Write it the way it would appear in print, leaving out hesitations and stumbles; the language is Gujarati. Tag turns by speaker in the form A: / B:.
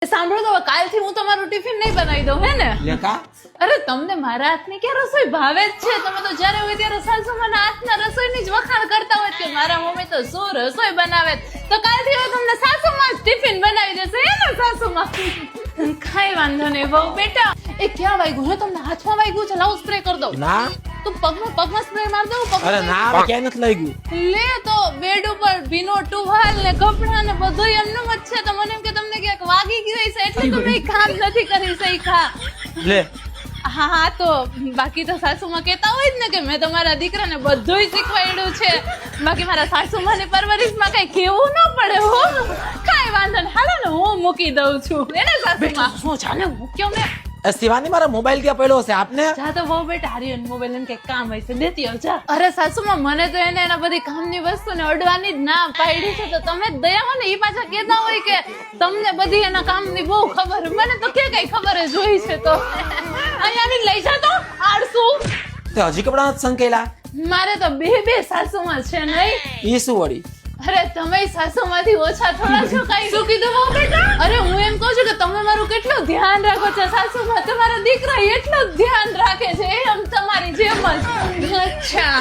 A: સાંભળો તો કાલથી હું તમારું ટિફિન નહીં બનાવી દઉં હે ને
B: લેકા
A: અરે તમને મારા હાથની કે રસોઈ ભાવે જ છે તમે તો જ્યારે હોય ત્યારે સાસુમાના હાથના રસોઈની જ વખાણ કરતા હોય કે મારા મમ્મી તો શું રસોઈ બનાવે તો કાલથી હવે તમને સાસુમાં જ ટિફિન બનાવી દેશે હે ને સાસુમાં કાંઈ વાંધો નહીં બહુ બેટા એ ક્યાં વાગ્યું હે તમને હાથમાં વાગ્યું છે લાવો સ્પ્રે કરી દઉં
B: ના
A: તો પગમાં સ્પ્રે માર દઉં
B: અરે ના હવે ક્યાંય નથી લાગ્યું
A: લે તો બેડ ઉપર ભીનો ટુવાલ ને કપડા ને બધું એમનું જ છે તો મને એમ કે તમને ક્યાંક વાગી ગઈ છે એટલે તો મેં કામ નથી કરી શીખા
B: લે
A: હા હા તો બાકી તો સાસુમાં કહેતા હોય જ ને કે મેં તમારા દીકરાને બધુંય શીખવાડ્યું છે બાકી મારા સાસુમાની પરવરિશમાં કઈ કેવું ન પડે હો કાંઈ વાંધો નહીં હાલો ને હું મૂકી દઉં છું એને સાસુમાં
B: શું ચાલે
A: મૂક્યો ને
B: એ શિવાની મારા મોબાઈલ ક્યાં પડ્યો હશે આપને
A: જા તો બહુ બેટા હારી મોબાઈલ એમ કઈ કામ હશે દેતી આવ જા અરે સાસુમાં મને તો એને એના બધી કામની વસ્તુને અડવાની જ ના પાડી છે તો તમે દયા હો ને એ પાછા કહેતા હોય કે તમને બધી એના કામની બહુ ખબર મને તો કે કઈ ખબર જ હોય છે તો અહીંયા લઈ જા તો આળસુ
B: તે હજી કપડા નથી સંકેલા
A: મારે તો બે સાસુમાં છે નહીં
B: ઈ શું વળી
A: અરે તમે સાસુમાંથી ઓછા થોડા છો કઈ શું કીધું બહુ બેટા અરે હું એમ કહું છું કે તમે મારું કેટલું ધ્યાન રાખો છો સાસુમાં તમારા દીકરા એટલું જ ધ્યાન રાખે છે એમ તમારી જેમ જ અચ્છા